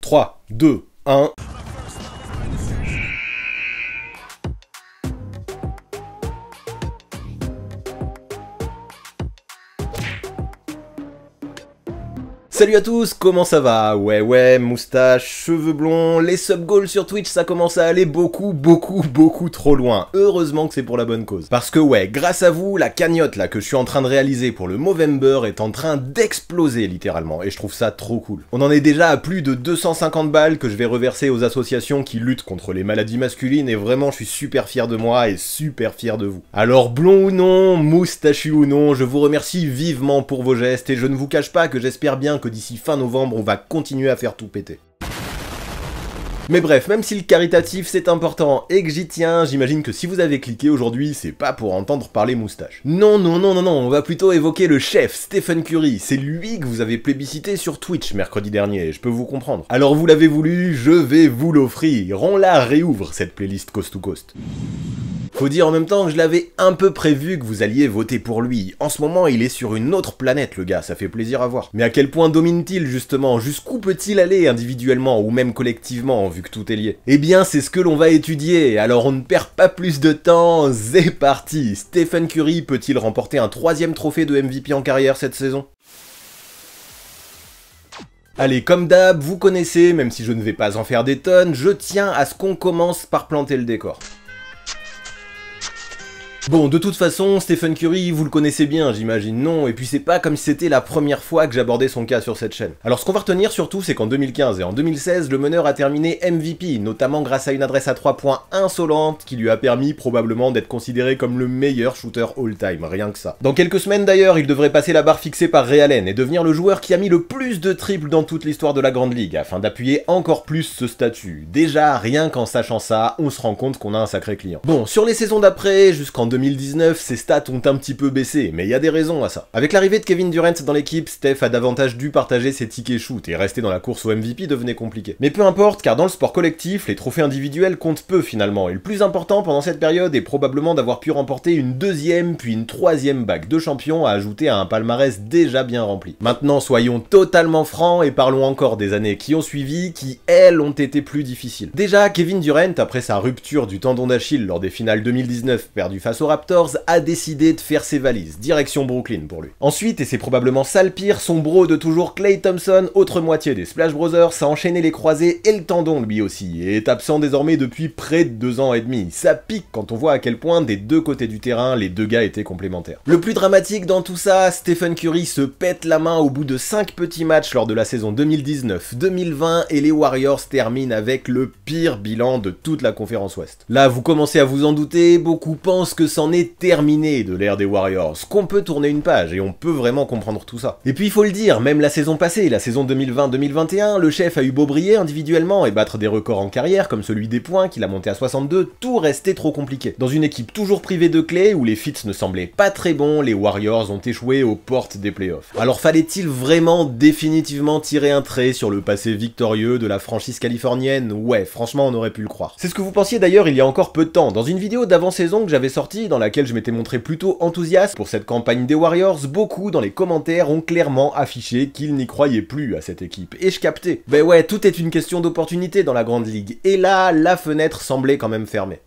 3, 2, 1... Salut à tous, comment ça va? Ouais, moustache, cheveux blonds, les sub-goals sur Twitch, ça commence à aller beaucoup trop loin. Heureusement que c'est pour la bonne cause. Parce que ouais, grâce à vous, la cagnotte là que je suis en train de réaliser pour le Movember est en train d'exploser littéralement, et je trouve ça trop cool. On en est déjà à plus de 250 balles que je vais reverser aux associations qui luttent contre les maladies masculines, et vraiment je suis super fier de moi et super fier de vous. Alors blond ou non, moustachu ou non, je vous remercie vivement pour vos gestes, et je ne vous cache pas que j'espère bien que d'ici fin novembre, on va continuer à faire tout péter. Mais bref, même si le caritatif c'est important et que j'y tiens, j'imagine que si vous avez cliqué aujourd'hui, c'est pas pour entendre parler moustache. Non, on va plutôt évoquer le chef, Stephen Curry. C'est lui que vous avez plébiscité sur Twitch mercredi dernier, je peux vous comprendre. Alors vous l'avez voulu, je vais vous l'offrir. On la réouvre, cette playlist coast to coast. Faut dire en même temps que je l'avais un peu prévu que vous alliez voter pour lui. En ce moment, il est sur une autre planète, le gars, ça fait plaisir à voir. Mais à quel point domine-t-il, justement? Jusqu'où peut-il aller individuellement ou même collectivement, vu que tout est lié? Eh bien, c'est ce que l'on va étudier, alors on ne perd pas plus de temps, c'est parti! Stephen Curry peut-il remporter un 3e trophée de MVP en carrière cette saison? Allez, comme d'hab, vous connaissez, même si je ne vais pas en faire des tonnes, je tiens à ce qu'on commence par planter le décor. Bon, de toute façon, Stephen Curry, vous le connaissez bien, j'imagine, non? Et puis c'est pas comme si c'était la première fois que j'abordais son cas sur cette chaîne. Alors ce qu'on va retenir surtout, c'est qu'en 2015 et en 2016, le meneur a terminé MVP, notamment grâce à une adresse à 3 points insolente qui lui a permis probablement d'être considéré comme le meilleur shooter all-time, rien que ça. Dans quelques semaines d'ailleurs, il devrait passer la barre fixée par Ray Allen et devenir le joueur qui a mis le plus de triples dans toute l'histoire de la Grande Ligue, afin d'appuyer encore plus ce statut. Déjà, rien qu'en sachant ça, on se rend compte qu'on a un sacré client. Bon, sur les saisons d'après, jusqu'en 2019, ses stats ont un petit peu baissé, mais il y a des raisons à ça. Avec l'arrivée de Kevin Durant dans l'équipe, Steph a davantage dû partager ses tickets shoot, et rester dans la course au MVP devenait compliqué. Mais peu importe, car dans le sport collectif, les trophées individuels comptent peu finalement, et le plus important pendant cette période est probablement d'avoir pu remporter une 2e puis une 3e bague de champion à ajouter à un palmarès déjà bien rempli. Maintenant, soyons totalement francs et parlons encore des années qui ont suivi, qui elles ont été plus difficiles. Déjà, Kevin Durant, après sa rupture du tendon d'Achille lors des finales 2019 perdues face aux Raptors, a décidé de faire ses valises, direction Brooklyn pour lui. Ensuite, et c'est probablement ça le pire, son bro de toujours Klay Thompson, autre moitié des Splash Brothers, a enchaîné les croisés et le tendon lui aussi, et est absent désormais depuis près de 2 ans et demi. Ça pique quand on voit à quel point des deux côtés du terrain, les deux gars étaient complémentaires. Le plus dramatique dans tout ça, Stephen Curry se pète la main au bout de 5 petits matchs lors de la saison 2019-2020 et les Warriors terminent avec le pire bilan de toute la conférence Ouest. Là, vous commencez à vous en douter, beaucoup pensent que c'en est terminé de l'ère des Warriors, qu'on peut tourner une page et on peut vraiment comprendre tout ça. Et puis il faut le dire, même la saison passée, la saison 2020-2021, le chef a eu beau briller individuellement et battre des records en carrière comme celui des points qu'il a monté à 62, tout restait trop compliqué. Dans une équipe toujours privée de clés, où les fits ne semblaient pas très bons, les Warriors ont échoué aux portes des playoffs. Alors fallait-il vraiment définitivement tirer un trait sur le passé victorieux de la franchise californienne? Ouais, franchement on aurait pu le croire. C'est ce que vous pensiez d'ailleurs il y a encore peu de temps, dans une vidéo d'avant-saison que j'avais sortie, dans laquelle je m'étais montré plutôt enthousiaste pour cette campagne des Warriors, beaucoup dans les commentaires ont clairement affiché qu'ils n'y croyaient plus à cette équipe. Et je captais. Ben ouais, tout est une question d'opportunité dans la Grande Ligue. Et là, la fenêtre semblait quand même fermée.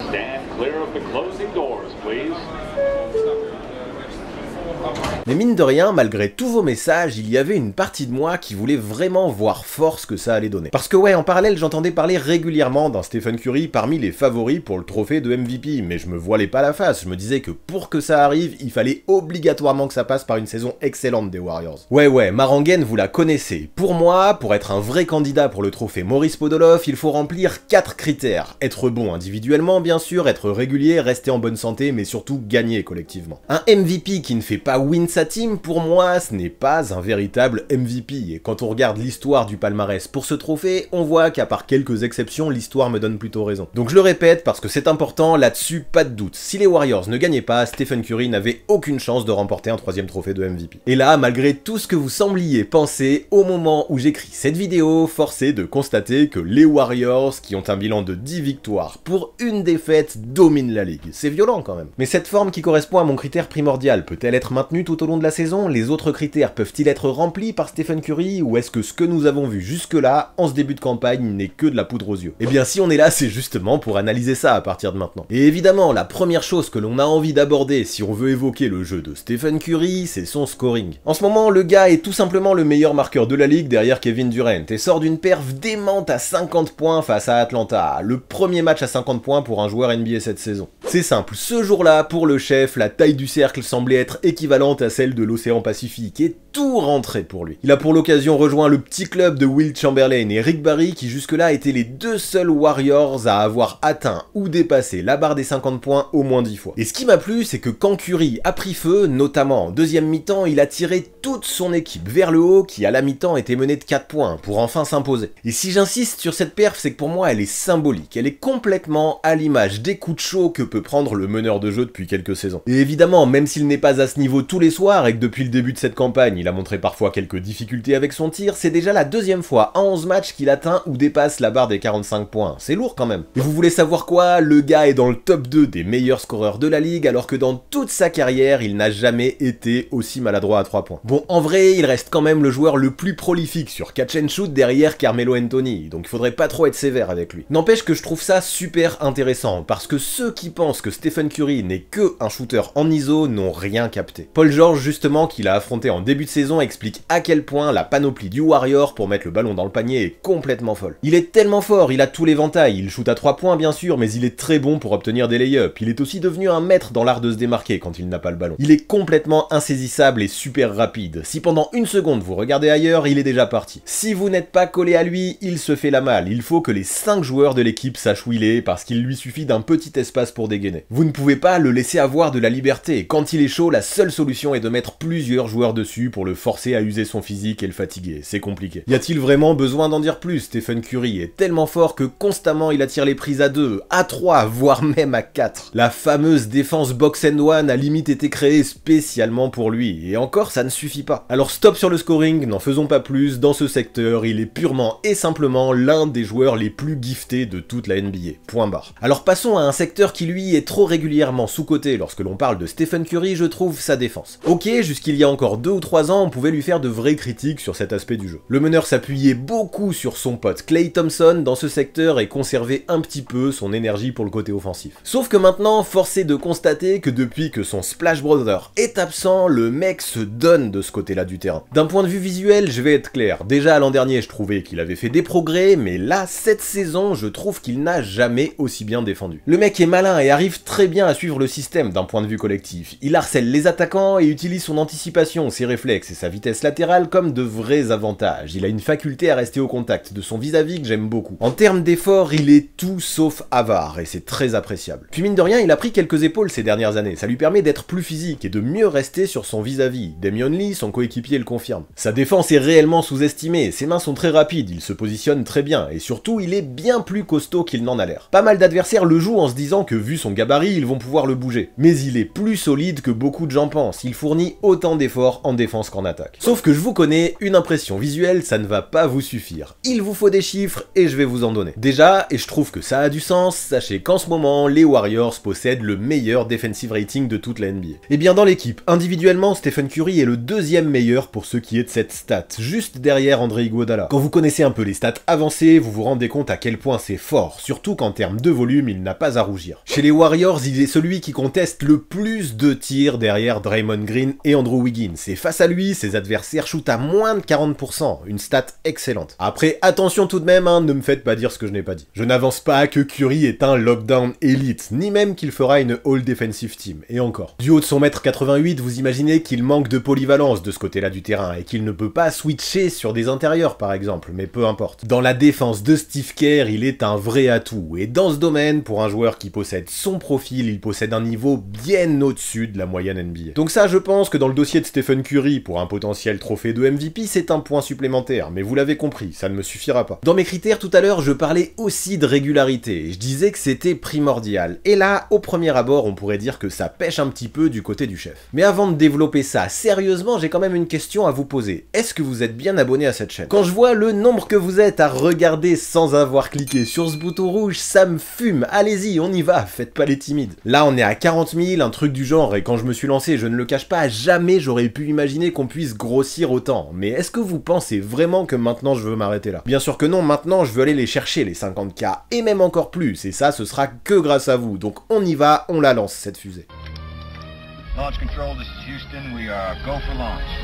Mais mine de rien, malgré tous vos messages, il y avait une partie de moi qui voulait vraiment voir fort ce que ça allait donner. Parce que ouais, en parallèle, j'entendais parler régulièrement d'un Stephen Curry parmi les favoris pour le trophée de MVP, mais je me voilais pas la face, je me disais que pour que ça arrive, il fallait obligatoirement que ça passe par une saison excellente des Warriors. Ouais, ma rengaine, vous la connaissez. Pour moi, pour être un vrai candidat pour le trophée Maurice Podoloff, il faut remplir 4 critères. Être bon individuellement, bien sûr, être régulier, rester en bonne santé, mais surtout gagner collectivement. Un MVP qui ne fait pas win sa team, pour moi, ce n'est pas un véritable MVP, et quand on regarde l'histoire du palmarès pour ce trophée, on voit qu'à part quelques exceptions, l'histoire me donne plutôt raison. Donc je le répète, parce que c'est important, là-dessus, pas de doute. Si les Warriors ne gagnaient pas, Stephen Curry n'avait aucune chance de remporter un 3e trophée de MVP. Et là, malgré tout ce que vous sembliez penser, au moment où j'écris cette vidéo, force est de constater que les Warriors, qui ont un bilan de 10 victoires pour une défaite, dominent la ligue. C'est violent quand même. Mais cette forme qui correspond à mon critère primordial peut-elle être maintenue tout au long de la saison? Les autres critères peuvent-ils être remplis par Stephen Curry, ou est-ce que ce que nous avons vu jusque-là, en ce début de campagne, n'est que de la poudre aux yeux? Eh bien si on est là, c'est justement pour analyser ça à partir de maintenant. Et évidemment, la première chose que l'on a envie d'aborder si on veut évoquer le jeu de Stephen Curry, c'est son scoring. En ce moment, le gars est tout simplement le meilleur marqueur de la ligue derrière Kevin Durant, et sort d'une perf démente à 50 points face à Atlanta, le premier match à 50 points pour un joueur NBA cette saison. C'est simple, ce jour-là, pour le chef, la taille du cercle semblait être équivalente à celle de l'océan Pacifique, et tout rentrait pour lui. Il a pour l'occasion rejoint le petit club de Will Chamberlain et Rick Barry, qui jusque-là étaient les deux seuls Warriors à avoir atteint ou dépassé la barre des 50 points au moins 10 fois. Et ce qui m'a plu, c'est que quand Curry a pris feu, notamment en deuxième mi-temps, il a tiré toute son équipe vers le haut, qui à la mi-temps était menée de 4 points, pour enfin s'imposer. Et si j'insiste sur cette perf, c'est que pour moi elle est symbolique, elle est complètement à l'image des coups de chaud que peut prendre le meneur de jeu depuis quelques saisons. Et évidemment, même s'il n'est pas à ce niveau tous les soirs, et que depuis le début de cette campagne, il a montré parfois quelques difficultés avec son tir, c'est déjà la deuxième fois en 11 matchs qu'il atteint ou dépasse la barre des 45 points. C'est lourd quand même. Et vous voulez savoir quoi? Le gars est dans le top 2 des meilleurs scoreurs de la ligue, alors que dans toute sa carrière, il n'a jamais été aussi maladroit à 3 points. Bon, en vrai, il reste quand même le joueur le plus prolifique sur catch and shoot derrière Carmelo Anthony, donc il faudrait pas trop être sévère avec lui. N'empêche que je trouve ça super intéressant, parce que ceux qui pensent que Stephen Curry n'est que un shooter en ISO n'ont rien capté. Paul George, justement, qu'il a affronté en début de saison, explique à quel point la panoplie du Warrior pour mettre le ballon dans le panier est complètement folle. Il est tellement fort, il a tout l'éventail, il shoot à 3 points bien sûr, mais il est très bon pour obtenir des lay-ups, il est aussi devenu un maître dans l'art de se démarquer quand il n'a pas le ballon. Il est complètement insaisissable et super rapide. Si pendant une seconde vous regardez ailleurs, il est déjà parti. Si vous n'êtes pas collé à lui, il se fait la malle. Il faut que les 5 joueurs de l'équipe sachent où il est, parce qu'il lui suffit d'un petit espace pour dégainer. Vous ne pouvez pas le laisser avoir de la liberté. Quand il est chaud, la seule solution est de mettre plusieurs joueurs dessus pour le forcer à user son physique et le fatiguer. C'est compliqué. Y a-t-il vraiment besoin d'en dire plus? Stephen Curry est tellement fort que constamment il attire les prises à 2, à 3, voire même à 4. La fameuse défense box and one a limite été créée spécialement pour lui, et encore ça ne suffit pas. Alors stop sur le scoring, n'en faisons pas plus, dans ce secteur, il est purement et simplement l'un des joueurs les plus giftés de toute la NBA. Point barre. Alors passons à un secteur qui lui est trop régulièrement sous-coté lorsque l'on parle de Stephen Curry, je trouve, sa défense. Ok, jusqu'il y a encore 2 ou 3 ans, on pouvait lui faire de vraies critiques sur cet aspect du jeu. Le meneur s'appuyait beaucoup sur son pote Klay Thompson dans ce secteur et conservait un petit peu son énergie pour le côté offensif. Sauf que maintenant, force est de constater que depuis que son Splash Brother est absent, le mec se donne de ce côté-là du terrain. D'un point de vue visuel, je vais être clair. Déjà l'an dernier, je trouvais qu'il avait fait des progrès, mais là, cette saison, je trouve qu'il n'a jamais aussi bien défendu. Le mec est malin et arrive très bien à suivre le système d'un point de vue collectif. Il harcèle les attaquants et utilise son anticipation, ses réflexes et sa vitesse latérale comme de vrais avantages. Il a une faculté à rester au contact de son vis-à-vis que j'aime beaucoup. En termes d'effort, il est tout sauf avare et c'est très appréciable. Puis mine de rien, il a pris quelques épaules ces dernières années. Ça lui permet d'être plus physique et de mieux rester sur son vis-à-vis. Damian Lee, son coéquipier, le confirme. Sa défense est réellement sous-estimée, ses mains sont très rapides, il se positionne très bien, et surtout il est bien plus costaud qu'il n'en a l'air. Pas mal d'adversaires le jouent en se disant que vu son gabarit, ils vont pouvoir le bouger. Mais il est plus solide que beaucoup de gens pensent, il fournit autant d'efforts en défense qu'en attaque. Sauf que je vous connais, une impression visuelle, ça ne va pas vous suffire. Il vous faut des chiffres, et je vais vous en donner. Déjà, et je trouve que ça a du sens, sachez qu'en ce moment, les Warriors possèdent le meilleur defensive rating de toute la NBA. Et bien dans l'équipe, individuellement, Stephen Curry est le deuxième meilleur pour ce qui est de cette stat, juste derrière André Iguodala. Quand vous connaissez un peu les stats avancées, vous vous rendez compte à quel point c'est fort, surtout qu'en termes de volume, il n'a pas à rougir. Chez les Warriors, il est celui qui conteste le plus de tirs derrière Draymond Green et Andrew Wiggins, et face à lui, ses adversaires shootent à moins de 40%, une stat excellente. Après, attention tout de même, hein, ne me faites pas dire ce que je n'ai pas dit. Je n'avance pas que Curry est un lockdown élite, ni même qu'il fera une All Defensive Team, et encore. Du haut de son mètre 88, vous imaginez qu'il manque de polyvalence de ce côté-là du terrain, et qu'il ne peut pas switcher sur des intérieurs par exemple, mais peu importe. Dans la défense de Steve Kerr, il est un vrai atout, et dans ce domaine, pour un joueur qui possède son profil, il possède un niveau bien au-dessus de la moyenne NBA. Donc ça, je pense que dans le dossier de Stephen Curry, pour un potentiel trophée de MVP, c'est un point supplémentaire, mais vous l'avez compris, ça ne me suffira pas. Dans mes critères tout à l'heure, je parlais aussi de régularité, et je disais que c'était primordial, et là, au premier abord, on pourrait dire que ça pêche un petit peu du côté du chef. Mais avant de développer ça sérieusement, j'ai quand même une question à vous poser. Est-ce que vous êtes bien abonné à cette chaîne? Quand je vois le nombre que vous êtes à regarder sans avoir cliqué sur ce bouton rouge, ça me fume. Allez-y, on y va, faites pas les timides. Là, on est à 40 000, un truc du genre, et quand je me suis lancé, je ne le cache pas, jamais j'aurais pu imaginer qu'on puisse grossir autant. Mais est-ce que vous pensez vraiment que maintenant je veux m'arrêter là? Bien sûr que non, maintenant je veux aller les chercher les 50K, et même encore plus, et ça ce sera que grâce à vous. Donc on y va, on la lance cette fusée.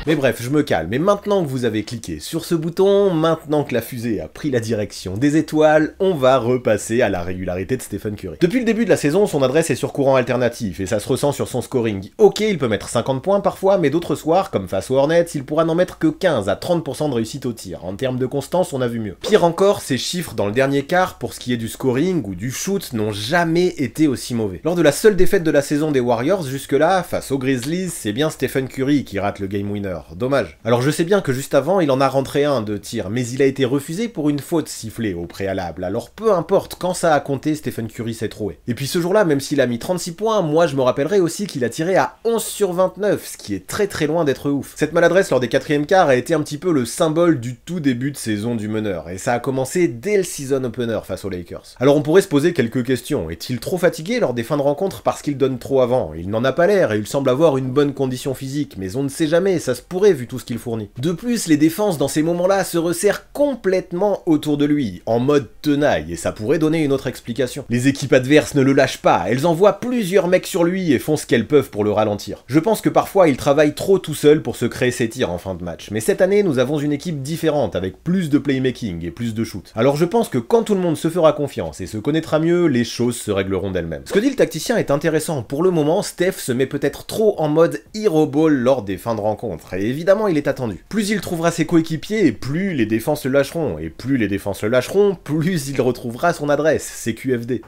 Mais bref, je me calme, et maintenant que vous avez cliqué sur ce bouton, maintenant que la fusée a pris la direction des étoiles, on va repasser à la régularité de Stephen Curry. Depuis le début de la saison, son adresse est sur courant alternatif, et ça se ressent sur son scoring. Ok, il peut mettre 50 points parfois, mais d'autres soirs, comme face aux Hornets, il pourra n'en mettre que 15 à 30% de réussite au tir. En termes de constance, on a vu mieux. Pire encore, ses chiffres dans le dernier quart, pour ce qui est du scoring ou du shoot, n'ont jamais été aussi mauvais. Lors de la seule défaite de la saison des Warriors, jusque-là, face aux Grizzlies, c'est bien Stephen Curry qui rate le game winner. Dommage. Alors je sais bien que juste avant, il en a rentré un de tir, mais il a été refusé pour une faute sifflée au préalable. Alors peu importe, quand ça a compté, Stephen Curry s'est troué. Et puis ce jour-là, même s'il a mis 36 points, moi je me rappellerai aussi qu'il a tiré à 11 sur 29, ce qui est très loin d'être ouf. Cette maladresse lors des 4e quarts a été un petit peu le symbole du tout début de saison du meneur, et ça a commencé dès le season opener face aux Lakers. Alors on pourrait se poser quelques questions. Est-il trop fatigué lors des fins de rencontre parce qu'il donne trop avant? Il n'en a pas l'air, et il semble avoir une bonne condition physique, mais on ne sait jamais, ça se pourrait vu tout ce qu'il fournit. De plus, les défenses dans ces moments-là se resserrent complètement autour de lui, en mode tenaille, et ça pourrait donner une autre explication. Les équipes adverses ne le lâchent pas, elles envoient plusieurs mecs sur lui et font ce qu'elles peuvent pour le ralentir. Je pense que parfois il travaille trop tout seul pour se créer ses tirs en fin de match, mais cette année nous avons une équipe différente, avec plus de playmaking et plus de shoot. Alors je pense que quand tout le monde se fera confiance et se connaîtra mieux, les choses se régleront d'elles-mêmes. Ce que dit le tacticien est intéressant. Pour le moment, Steph se met peut-être trop en mode hero ball lors des fins de rencontre, et évidemment il est attendu. Plus il trouvera ses coéquipiers, plus les défenses le lâcheront, et plus les défenses le lâcheront, plus il retrouvera son adresse, c'est QFD.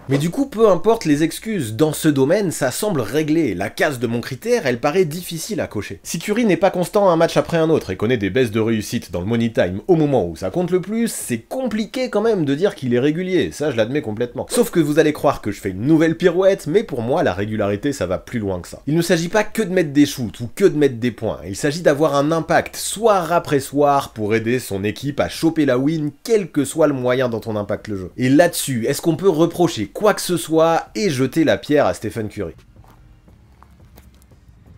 Mais du coup, peu importe les excuses, dans ce domaine, ça semble réglé. La case de mon critère, elle paraît difficile à cocher. Si Curry n'est pas constant un match après un autre et connaît des baisses de réussite dans le money time au moment où ça compte le plus, c'est compliqué quand même de dire qu'il est régulier, ça je l'admets complètement. Sauf que vous allez croire que je fais une nouvelle pirouette, mais pour moi, la régularité ça va plus loin que ça. Il ne s'agit pas que de mettre des shoots ou que de mettre des points, il s'agit d'avoir un impact soir après soir pour aider son équipe à choper la win, quel que soit le moyen dont on impacte le jeu. Et là-dessus, est-ce qu'on peut reprocher quoi que ce soit et jeter la pierre à Stephen Curry?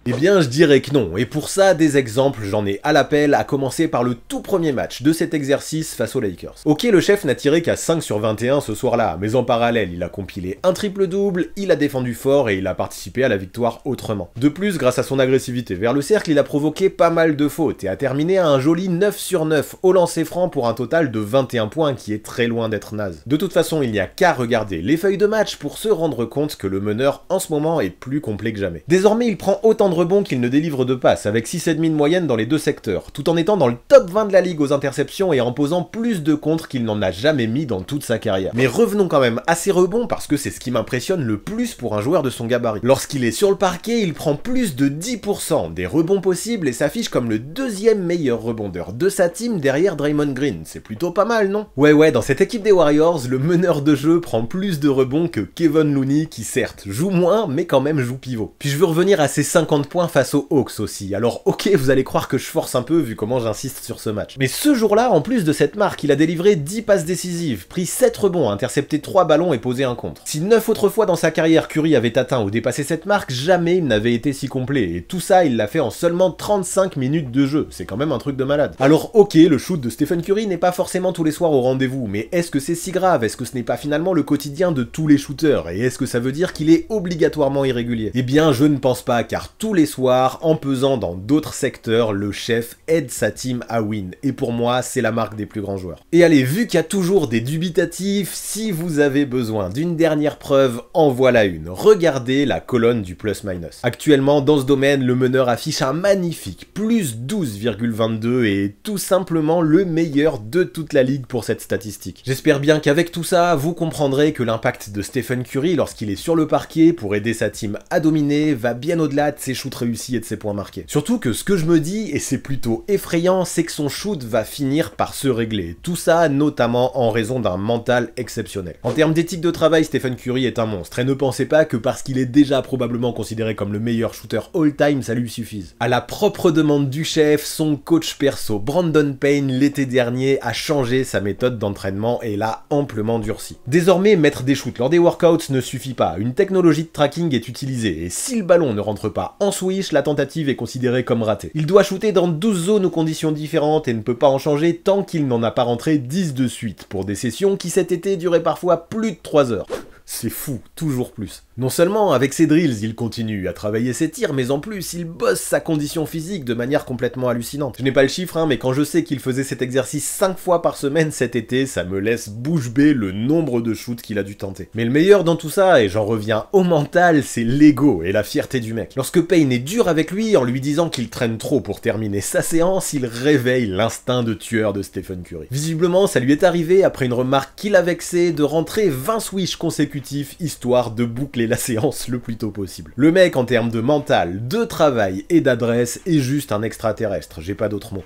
Eh bien, je dirais que non, et pour ça, des exemples, j'en ai à l'appel, à commencer par le tout premier match de cet exercice face aux Lakers. Ok, le chef n'a tiré qu'à 5 sur 21 ce soir-là, mais en parallèle, il a compilé un triple-double, il a défendu fort et il a participé à la victoire autrement. De plus, grâce à son agressivité vers le cercle, il a provoqué pas mal de fautes et a terminé à un joli 9 sur 9 au lancer franc pour un total de 21 points qui est très loin d'être naze. De toute façon, il n'y a qu'à regarder les feuilles de match pour se rendre compte que le meneur en ce moment est plus complet que jamais. Désormais, il prend autant de rebonds qu'il ne délivre de passes, avec 6,5 de moyenne dans les deux secteurs, tout en étant dans le top 20 de la ligue aux interceptions et en posant plus de contres qu'il n'en a jamais mis dans toute sa carrière. Mais revenons quand même à ses rebonds parce que c'est ce qui m'impressionne le plus pour un joueur de son gabarit. Lorsqu'il est sur le parquet, il prend plus de 10% des rebonds possibles et s'affiche comme le deuxième meilleur rebondeur de sa team derrière Draymond Green. C'est plutôt pas mal, non? Ouais, dans cette équipe des Warriors, le meneur de jeu prend plus de rebonds que Kevon Looney qui certes joue moins mais quand même joue pivot. Puis je veux revenir à ses 50 points face aux Hawks aussi. Alors ok, vous allez croire que je force un peu vu comment j'insiste sur ce match. Mais ce jour-là, en plus de cette marque, il a délivré 10 passes décisives, pris 7 rebonds, intercepté 3 ballons et posé un contre. Si 9 autres fois dans sa carrière Curry avait atteint ou dépassé cette marque, jamais il n'avait été si complet. Et tout ça, il l'a fait en seulement 35 minutes de jeu. C'est quand même un truc de malade. Alors ok, le shoot de Stephen Curry n'est pas forcément tous les soirs au rendez-vous, mais est-ce que c'est si grave? Est-ce que ce n'est pas finalement le quotidien de tous les shooters? Et est-ce que ça veut dire qu'il est obligatoirement irrégulier? Eh bien, je ne pense pas, car tous les soirs, en pesant dans d'autres secteurs, le chef aide sa team à win. Et pour moi, c'est la marque des plus grands joueurs. Et allez, vu qu'il y a toujours des dubitatifs, si vous avez besoin d'une dernière preuve, en voilà une. Regardez la colonne du plus-minus. Actuellement, dans ce domaine, le meneur affiche un magnifique plus 12,22 et est tout simplement le meilleur de toute la ligue pour cette statistique. J'espère bien qu'avec tout ça, vous comprendrez que l'impact de Stephen Curry lorsqu'il est sur le parquet pour aider sa team à dominer va bien au-delà de ses shoots réussis et de ses points marqués. Surtout que ce que je me dis, et c'est plutôt effrayant, c'est que son shoot va finir par se régler. Tout ça notamment en raison d'un mental exceptionnel. En termes d'éthique de travail, Stephen Curry est un monstre, et ne pensez pas que parce qu'il est déjà probablement considéré comme le meilleur shooter all-time, ça lui suffise. À la propre demande du chef, son coach perso Brandon Payne l'été dernier a changé sa méthode d'entraînement et l'a amplement durci. Désormais, mettre des shoots lors des workouts ne suffit pas, une technologie de tracking est utilisée, et si le ballon ne rentre pas en swish, la tentative est considérée comme ratée. Il doit shooter dans 12 zones ou conditions différentes et ne peut pas en changer tant qu'il n'en a pas rentré 10 de suite, pour des sessions qui cet été duraient parfois plus de 3 heures. C'est fou, toujours plus. Non seulement, avec ses drills, il continue à travailler ses tirs, mais en plus, il bosse sa condition physique de manière complètement hallucinante. Je n'ai pas le chiffre, mais quand je sais qu'il faisait cet exercice 5 fois par semaine cet été, ça me laisse bouche bée le nombre de shoots qu'il a dû tenter. Mais le meilleur dans tout ça, et j'en reviens au mental, c'est l'ego et la fierté du mec. Lorsque Payne est dur avec lui, en lui disant qu'il traîne trop pour terminer sa séance, il réveille l'instinct de tueur de Stephen Curry. Visiblement, ça lui est arrivé, après une remarque qui l'a vexé, de rentrer 20 swish consécutifs, histoire de boucler la séance le plus tôt possible. Le mec, en termes de mental, de travail et d'adresse, est juste un extraterrestre, j'ai pas d'autres mots.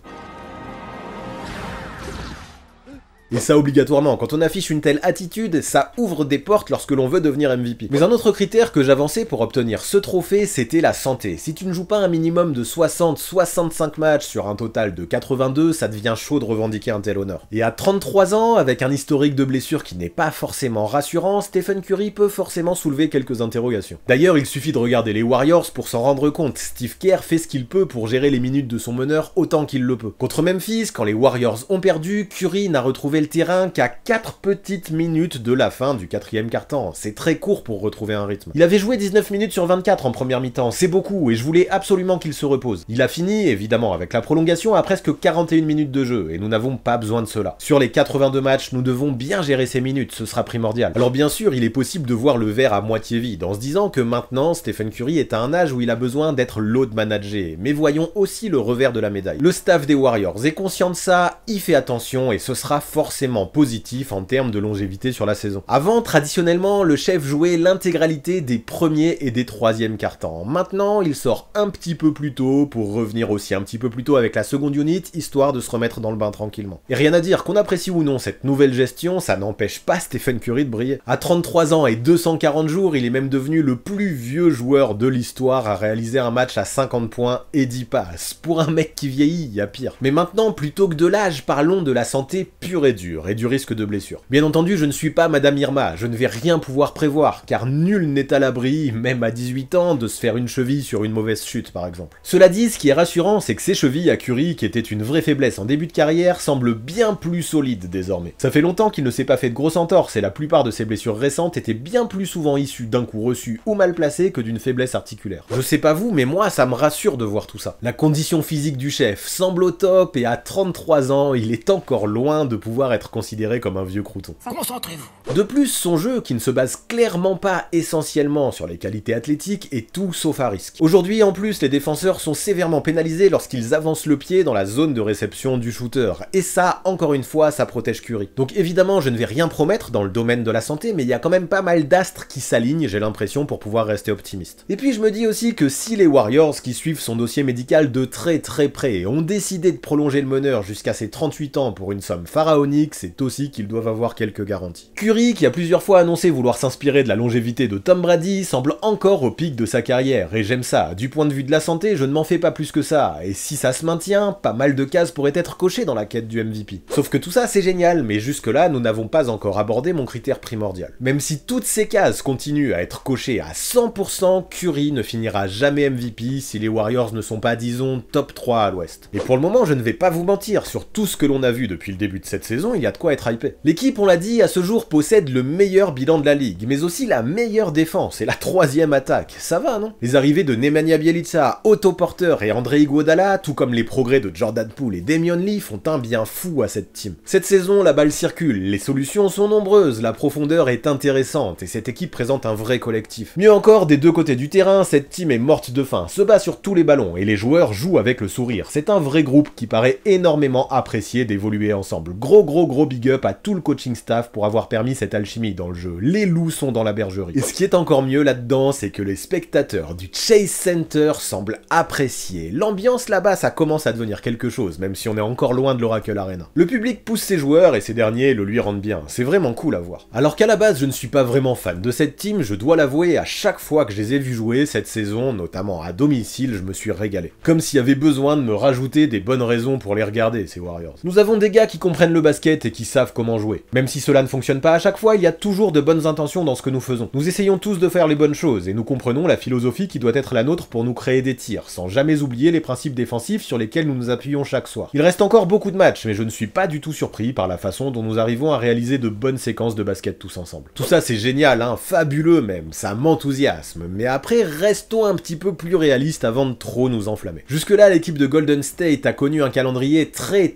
Et ça obligatoirement, quand on affiche une telle attitude, ça ouvre des portes lorsque l'on veut devenir MVP. Mais un autre critère que j'avançais pour obtenir ce trophée, c'était la santé. Si tu ne joues pas un minimum de 60-65 matchs sur un total de 82, ça devient chaud de revendiquer un tel honneur. Et à 33 ans, avec un historique de blessures qui n'est pas forcément rassurant, Stephen Curry peut forcément soulever quelques interrogations. D'ailleurs, il suffit de regarder les Warriors pour s'en rendre compte. Steve Kerr fait ce qu'il peut pour gérer les minutes de son meneur autant qu'il le peut. Contre Memphis, quand les Warriors ont perdu, Curry n'a retrouvé le terrain qu'à 4 petites minutes de la fin du 4e quart-temps. C'est très court pour retrouver un rythme. Il avait joué 19 minutes sur 24 en première mi-temps, c'est beaucoup, et je voulais absolument qu'il se repose. Il a fini, évidemment, avec la prolongation à presque 41 minutes de jeu, et nous n'avons pas besoin de cela. Sur les 82 matchs, nous devons bien gérer ces minutes, ce sera primordial. Alors bien sûr, il est possible de voir le verre à moitié vide, en se disant que maintenant, Stephen Curry est à un âge où il a besoin d'être load managé, mais voyons aussi le revers de la médaille. Le staff des Warriors est conscient de ça, il fait attention, et ce sera forcément positif en termes de longévité sur la saison. Avant, traditionnellement, le chef jouait l'intégralité des premiers et des 3e quart-temps. Maintenant, il sort un petit peu plus tôt pour revenir aussi un petit peu plus tôt avec la seconde unit, histoire de se remettre dans le bain tranquillement. Et rien à dire, qu'on apprécie ou non cette nouvelle gestion, ça n'empêche pas Stephen Curry de briller. À 33 ans et 240 jours, il est même devenu le plus vieux joueur de l'histoire à réaliser un match à 50 points et 10 passes. Pour un mec qui vieillit, il y a pire. Mais maintenant, plutôt que de l'âge, parlons de la santé pure et dure, et du risque de blessure. Bien entendu, je ne suis pas Madame Irma, je ne vais rien pouvoir prévoir, car nul n'est à l'abri, même à 18 ans, de se faire une cheville sur une mauvaise chute par exemple. Cela dit, ce qui est rassurant, c'est que ces chevilles à Curry, qui étaient une vraie faiblesse en début de carrière, semblent bien plus solides désormais. Ça fait longtemps qu'il ne s'est pas fait de grosses entorses, et la plupart de ses blessures récentes étaient bien plus souvent issues d'un coup reçu ou mal placé que d'une faiblesse articulaire. Je sais pas vous, mais moi ça me rassure de voir tout ça. La condition physique du chef semble au top, et à 33 ans, il est encore loin de pouvoir être considéré comme un vieux crouton. Concentrez-vous. De plus, son jeu, qui ne se base clairement pas essentiellement sur les qualités athlétiques, est tout sauf à risque. Aujourd'hui, en plus, les défenseurs sont sévèrement pénalisés lorsqu'ils avancent le pied dans la zone de réception du shooter. Et ça, encore une fois, ça protège Curry. Donc évidemment, je ne vais rien promettre dans le domaine de la santé, mais il y a quand même pas mal d'astres qui s'alignent, j'ai l'impression, pour pouvoir rester optimiste. Et puis je me dis aussi que si les Warriors, qui suivent son dossier médical de très près, ont décidé de prolonger le meneur jusqu'à ses 38 ans pour une somme pharaonique, c'est aussi qu'ils doivent avoir quelques garanties. Curry, qui a plusieurs fois annoncé vouloir s'inspirer de la longévité de Tom Brady, semble encore au pic de sa carrière, et j'aime ça. Du point de vue de la santé, je ne m'en fais pas plus que ça, et si ça se maintient, pas mal de cases pourraient être cochées dans la quête du MVP. Sauf que tout ça c'est génial, mais jusque-là, nous n'avons pas encore abordé mon critère primordial. Même si toutes ces cases continuent à être cochées à 100%, Curry ne finira jamais MVP si les Warriors ne sont pas, disons, top 3 à l'ouest. Et pour le moment, je ne vais pas vous mentir, sur tout ce que l'on a vu depuis le début de cette saison, il y a de quoi être hypé. L'équipe, on l'a dit, à ce jour possède le meilleur bilan de la ligue, mais aussi la meilleure défense et la 3e attaque. Ça va, non? Les arrivées de Nemanja Bjelica, Otto Porter et André Iguodala, tout comme les progrès de Jordan Poole et Damian Lee, font un bien fou à cette team. Cette saison, la balle circule, les solutions sont nombreuses, la profondeur est intéressante, et cette équipe présente un vrai collectif. Mieux encore, des deux côtés du terrain, cette team est morte de faim, se bat sur tous les ballons, et les joueurs jouent avec le sourire. C'est un vrai groupe qui paraît énormément apprécié d'évoluer ensemble. Gros big up à tout le coaching staff pour avoir permis cette alchimie dans le jeu. Les loups sont dans la bergerie. Et ce qui est encore mieux là-dedans, c'est que les spectateurs du Chase Center semblent apprécier. L'ambiance là-bas, ça commence à devenir quelque chose, même si on est encore loin de l'Oracle Arena. Le public pousse ses joueurs et ces derniers le lui rendent bien. C'est vraiment cool à voir. Alors qu'à la base, je ne suis pas vraiment fan de cette team, je dois l'avouer, à chaque fois que je les ai vus jouer cette saison, notamment à domicile, je me suis régalé. Comme s'il y avait besoin de me rajouter des bonnes raisons pour les regarder, ces Warriors. Nous avons des gars qui comprennent le basket, basket et qui savent comment jouer. Même si cela ne fonctionne pas à chaque fois, il y a toujours de bonnes intentions dans ce que nous faisons. Nous essayons tous de faire les bonnes choses, et nous comprenons la philosophie qui doit être la nôtre pour nous créer des tirs, sans jamais oublier les principes défensifs sur lesquels nous nous appuyons chaque soir. Il reste encore beaucoup de matchs, mais je ne suis pas du tout surpris par la façon dont nous arrivons à réaliser de bonnes séquences de basket tous ensemble. Tout ça c'est génial, hein, fabuleux même, ça m'enthousiasme, mais après restons un petit peu plus réalistes avant de trop nous enflammer. Jusque-là, l'équipe de Golden State a connu un calendrier très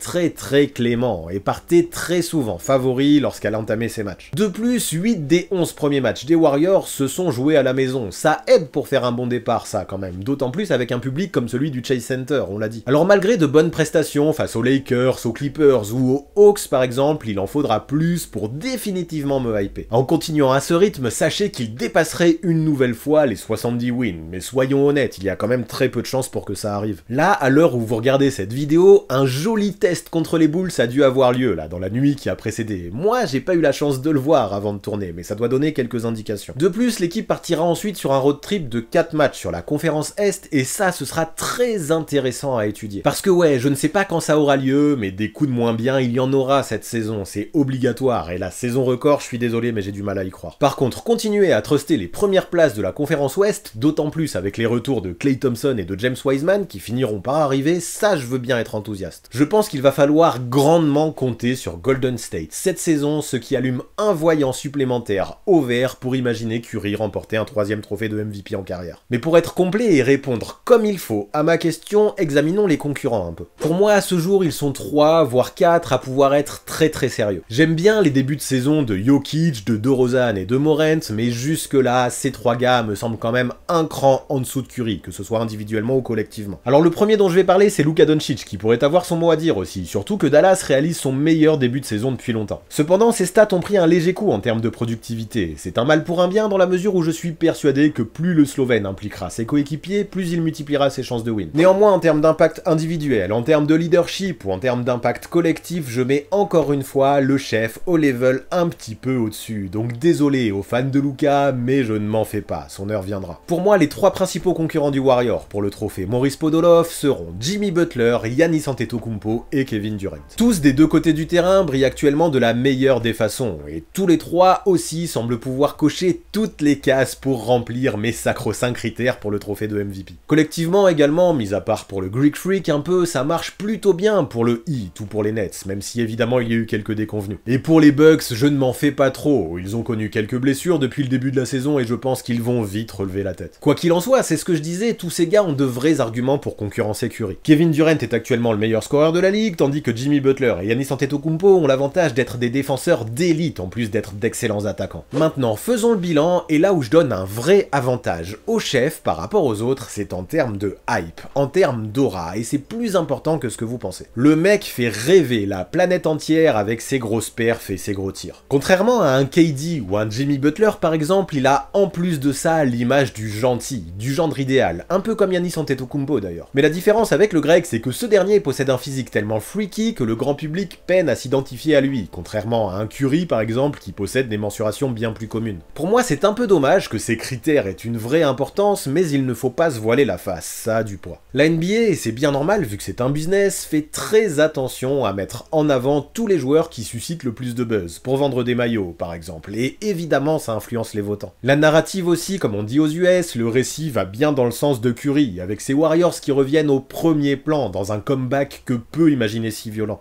clément, et partait très souvent favori lorsqu'elle entamait ses matchs. De plus, 8 des 11 premiers matchs des Warriors se sont joués à la maison, ça aide pour faire un bon départ ça quand même, d'autant plus avec un public comme celui du Chase Center, on l'a dit. Alors malgré de bonnes prestations face aux Lakers, aux Clippers ou aux Hawks par exemple, il en faudra plus pour définitivement me hyper. En continuant à ce rythme, sachez qu'il dépasserait une nouvelle fois les 70 wins, mais soyons honnêtes, il y a quand même très peu de chances pour que ça arrive. Là, à l'heure où vous regardez cette vidéo, un joli test contre les Bulls a dû avoir lieu, là, dans la nuit qui a précédé. Moi, j'ai pas eu la chance de le voir avant de tourner, mais ça doit donner quelques indications. De plus, l'équipe partira ensuite sur un road trip de 4 matchs sur la conférence Est, et ça, ce sera très intéressant à étudier. Parce que ouais, je ne sais pas quand ça aura lieu, mais des coups de moins bien, il y en aura cette saison, c'est obligatoire, et la saison record, je suis désolé, mais j'ai du mal à y croire. Par contre, continuez à truster les premières places de la conférence Ouest, d'autant plus avec les retours de Klay Thompson et de James Wiseman, qui finiront par arriver, ça je veux bien être enthousiaste. Je pense qu'il va falloir grandement compter sur Golden State cette saison, ce qui allume un voyant supplémentaire au vert pour imaginer Curry remporter un 3e trophée de MVP en carrière. Mais pour être complet et répondre comme il faut à ma question, examinons les concurrents un peu. Pour moi, à ce jour, ils sont 3, voire 4 à pouvoir être très sérieux. J'aime bien les débuts de saison de Jokic, de DeRozan et de Morant, mais jusque-là, ces 3 gars me semblent quand même un cran en dessous de Curry, que ce soit individuellement ou collectivement. Alors le premier dont je vais parler, c'est Luka Doncic, qui pourrait avoir son mot à dire aussi, surtout que Dallas réalise son meilleur début de saison depuis longtemps. Cependant, ses stats ont pris un léger coup en termes de productivité. C'est un mal pour un bien dans la mesure où je suis persuadé que plus le Slovène impliquera ses coéquipiers, plus il multipliera ses chances de win. Néanmoins, en termes d'impact individuel, en termes de leadership ou en termes d'impact collectif, je mets encore une fois le chef au level un petit peu au-dessus. Donc désolé aux fans de Luka, mais je ne m'en fais pas, son heure viendra. Pour moi, les 3 principaux concurrents du Warrior pour le trophée Maurice Podoloff seront Jimmy Butler, Giannis Antetokounmpo et Kevin Durant. Tous des deux côtés du terrain brillent actuellement de la meilleure des façons, et tous les 3 aussi semblent pouvoir cocher toutes les cases pour remplir mes sacro-saints critères pour le trophée de MVP. Collectivement également, mis à part pour le Greek Freak un peu, ça marche plutôt bien pour le Heat ou pour les Nets, même si évidemment il y a eu quelques déconvenus. Et pour les Bucks, je ne m'en fais pas trop, ils ont connu quelques blessures depuis le début de la saison et je pense qu'ils vont vite relever la tête. Quoi qu'il en soit, c'est ce que je disais, tous ces gars ont de vrais arguments pour concurrencer Curry. Kevin Durant est actuellement le meilleur scoreur de la ligue, tandis que Jimmy Butler et Giannis Antetokounmpo ont l'avantage d'être des défenseurs d'élite en plus d'être d'excellents attaquants. Maintenant, faisons le bilan, et là où je donne un vrai avantage au chef par rapport aux autres, c'est en termes de hype, en termes d'aura, et c'est plus important que ce que vous pensez. Le mec fait rêver la planète entière avec ses grosses perfs et ses gros tirs. Contrairement à un KD ou un Jimmy Butler par exemple, il a en plus de ça l'image du gentil, du gendre idéal, un peu comme Giannis Antetokounmpo d'ailleurs. Mais la différence avec le grec, c'est que ce dernier possède un physique tellement freaky que le grand public peine à s'identifier à lui, contrairement à un Curry par exemple qui possède des mensurations bien plus communes. Pour moi, c'est un peu dommage que ces critères aient une vraie importance, mais il ne faut pas se voiler la face, ça a du poids. La NBA, et c'est bien normal vu que c'est un business, fait très attention à mettre en avant tous les joueurs qui suscitent le plus de buzz, pour vendre des maillots par exemple, et évidemment ça influence les votants. La narrative aussi, comme on dit aux US, le récit va bien dans le sens de Curry, avec ses Warriors qui reviennent au premier plan dans un comeback que peu imaginer si violent.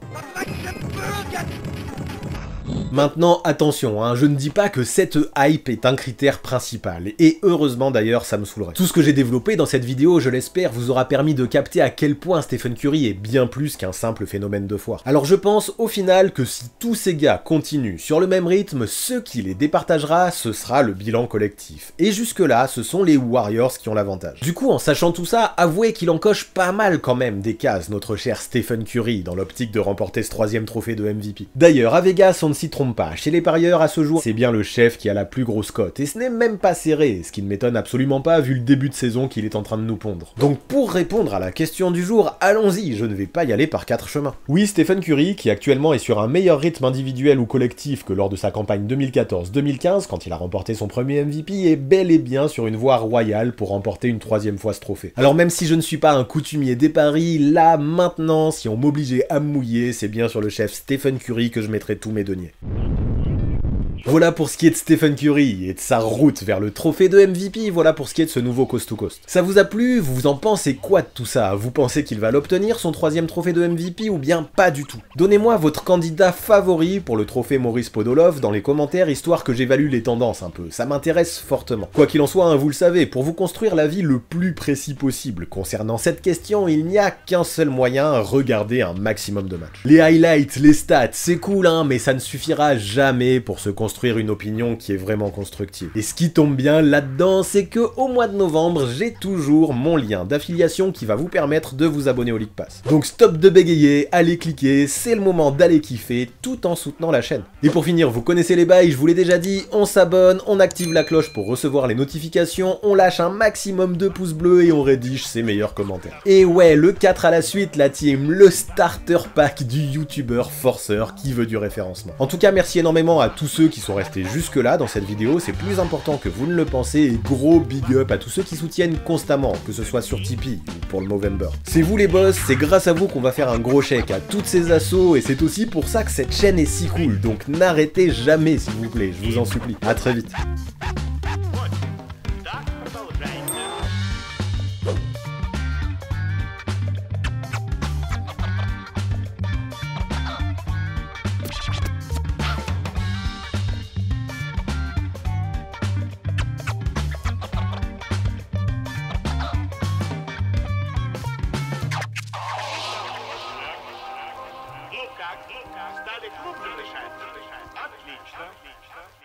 Maintenant, attention, hein, je ne dis pas que cette hype est un critère principal, et heureusement d'ailleurs ça me saoulerait. Tout ce que j'ai développé dans cette vidéo, je l'espère, vous aura permis de capter à quel point Stephen Curry est bien plus qu'un simple phénomène de foire. Alors je pense au final que si tous ces gars continuent sur le même rythme, ce qui les départagera, ce sera le bilan collectif. Et jusque là, ce sont les Warriors qui ont l'avantage. Du coup, en sachant tout ça, avouez qu'il en coche pas mal quand même des cases, notre cher Stephen Curry, dans l'optique de remporter ce 3e trophée de MVP. D'ailleurs, à Vegas, on ne s'y trompe trompe pas, chez les parieurs à ce jour, c'est bien le chef qui a la plus grosse cote, et ce n'est même pas serré, ce qui ne m'étonne absolument pas vu le début de saison qu'il est en train de nous pondre. Donc pour répondre à la question du jour, allons-y, je ne vais pas y aller par 4 chemins. Oui, Stephen Curry, qui actuellement est sur un meilleur rythme individuel ou collectif que lors de sa campagne 2014-2015, quand il a remporté son premier MVP, est bel et bien sur une voie royale pour remporter une 3e fois ce trophée. Alors même si je ne suis pas un coutumier des paris, là, maintenant, si on m'obligeait à me mouiller, c'est bien sur le chef Stephen Curry que je mettrais tous mes deniers. Voilà pour ce qui est de Stephen Curry et de sa route vers le trophée de MVP, voilà pour ce qui est de ce nouveau Coast to Coast. Ça vous a plu? Vous en pensez quoi de tout ça? Vous pensez qu'il va l'obtenir, son 3e trophée de MVP, ou bien pas du tout? Donnez-moi votre candidat favori pour le trophée Maurice Podolov dans les commentaires, histoire que j'évalue les tendances un peu, ça m'intéresse fortement. Quoi qu'il en soit, hein, vous le savez, pour vous construire l'avis le plus précis possible concernant cette question, il n'y a qu'un seul moyen, regarder un maximum de matchs. Les highlights, les stats, c'est cool, hein, mais ça ne suffira jamais pour se construire une opinion qui est vraiment constructive. Et ce qui tombe bien là-dedans, c'est que au mois de novembre, j'ai toujours mon lien d'affiliation qui va vous permettre de vous abonner au League Pass. Donc stop de bégayer, allez cliquer, c'est le moment d'aller kiffer tout en soutenant la chaîne. Et pour finir, vous connaissez les bails, je vous l'ai déjà dit, on s'abonne, on active la cloche pour recevoir les notifications, on lâche un maximum de pouces bleus et on rédige ses meilleurs commentaires. Et ouais, le 4 à la suite, la team, le starter pack du youtubeur forceur qui veut du référencement. En tout cas, merci énormément à tous ceux qui sont restés jusque là dans cette vidéo, c'est plus important que vous ne le pensez, et gros big up à tous ceux qui soutiennent constamment, que ce soit sur Tipeee ou pour le Movember. C'est vous les boss, c'est grâce à vous qu'on va faire un gros chèque à toutes ces assos, et c'est aussi pour ça que cette chaîne est si cool, donc n'arrêtez jamais s'il vous plaît, je vous en supplie. À très vite. Стали крупными. Отлично.